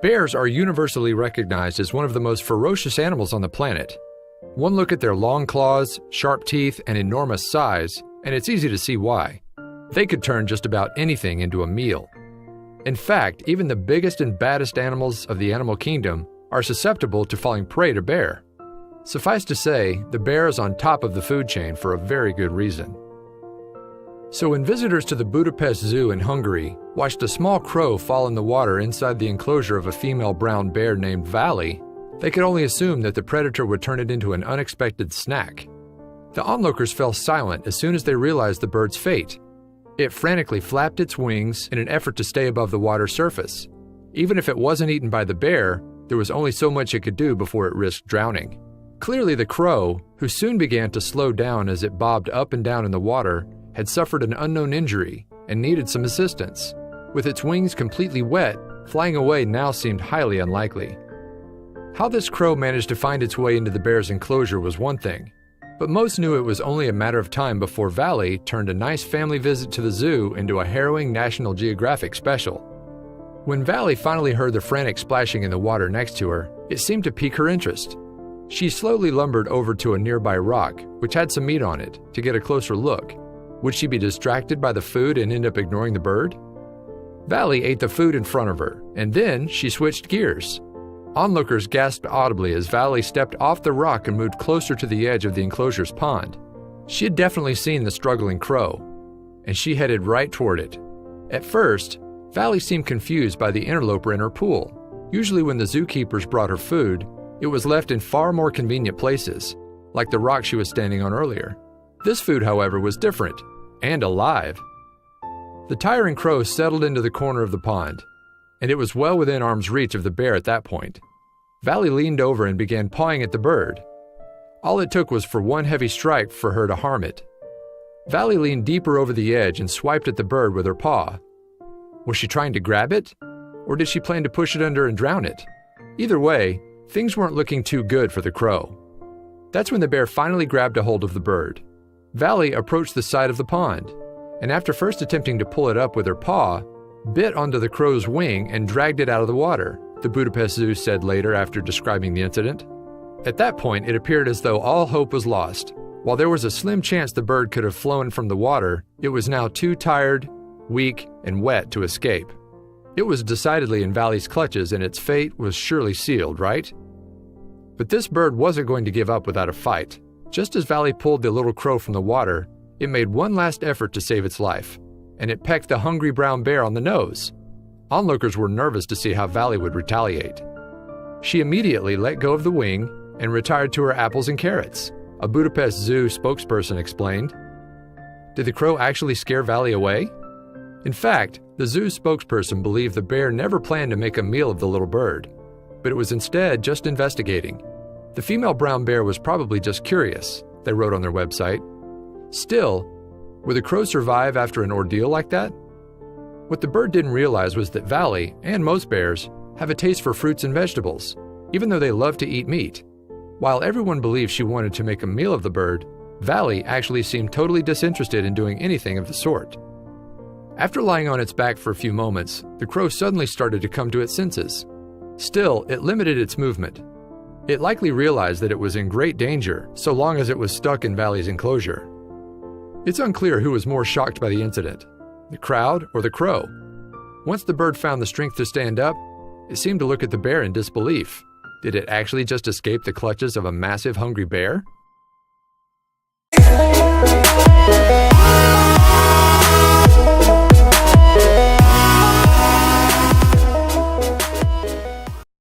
Bears are universally recognized as one of the most ferocious animals on the planet. One look at their long claws, sharp teeth, and enormous size, and it's easy to see why. They could turn just about anything into a meal. In fact, even the biggest and baddest animals of the animal kingdom are susceptible to falling prey to bear. Suffice to say, the bear is on top of the food chain for a very good reason. So when visitors to the Budapest Zoo in Hungary watched a small crow fall in the water inside the enclosure of a female brown bear named Valley, they could only assume that the predator would turn it into an unexpected snack. The onlookers fell silent as soon as they realized the bird's fate. It frantically flapped its wings in an effort to stay above the water's surface. Even if it wasn't eaten by the bear, there was only so much it could do before it risked drowning. Clearly the crow, who soon began to slow down as it bobbed up and down in the water, had suffered an unknown injury and needed some assistance. With its wings completely wet, flying away now seemed highly unlikely. How this crow managed to find its way into the bear's enclosure was one thing, but most knew it was only a matter of time before Valley turned a nice family visit to the zoo into a harrowing National Geographic special. When Valley finally heard the frantic splashing in the water next to her, it seemed to pique her interest. She slowly lumbered over to a nearby rock, which had some meat on it, to get a closer look. Would she be distracted by the food and end up ignoring the bird? Valley ate the food in front of her, and then she switched gears. Onlookers gasped audibly as Valley stepped off the rock and moved closer to the edge of the enclosure's pond. She had definitely seen the struggling crow, and she headed right toward it. At first, Valley seemed confused by the interloper in her pool. Usually when the zookeepers brought her food, it was left in far more convenient places, like the rock she was standing on earlier. This food, however, was different, and alive. The tiring crow settled into the corner of the pond, and it was well within arm's reach of the bear at that point. Valley leaned over and began pawing at the bird. All it took was for one heavy strike for her to harm it. Valley leaned deeper over the edge and swiped at the bird with her paw. Was she trying to grab it? Or did she plan to push it under and drown it? Either way, things weren't looking too good for the crow. That's when the bear finally grabbed a hold of the bird. Valley approached the side of the pond, and after first attempting to pull it up with her paw, bit onto the crow's wing and dragged it out of the water, the Budapest Zoo said later after describing the incident. At that point, it appeared as though all hope was lost. While there was a slim chance the bird could have flown from the water, it was now too tired, weak, and wet to escape. It was decidedly in Valley's clutches, and its fate was surely sealed, right? But this bird wasn't going to give up without a fight. Just as Valley pulled the little crow from the water, it made one last effort to save its life, and it pecked the hungry brown bear on the nose. Onlookers were nervous to see how Valley would retaliate. She immediately let go of the wing and retired to her apples and carrots, a Budapest Zoo spokesperson explained. Did the crow actually scare Valley away? In fact, the zoo spokesperson believed the bear never planned to make a meal of the little bird, but it was instead just investigating. The female brown bear was probably just curious, they wrote on their website. Still, would the crow survive after an ordeal like that? What the bird didn't realize was that Valley, and most bears, have a taste for fruits and vegetables, even though they love to eat meat. While everyone believed she wanted to make a meal of the bird, Valley actually seemed totally disinterested in doing anything of the sort. After lying on its back for a few moments, the crow suddenly started to come to its senses. Still, it limited its movement. It likely realized that it was in great danger so long as it was stuck in Valley's enclosure. It's unclear who was more shocked by the incident, the crowd or the crow. Once the bird found the strength to stand up, it seemed to look at the bear in disbelief. Did it actually just escape the clutches of a massive hungry bear?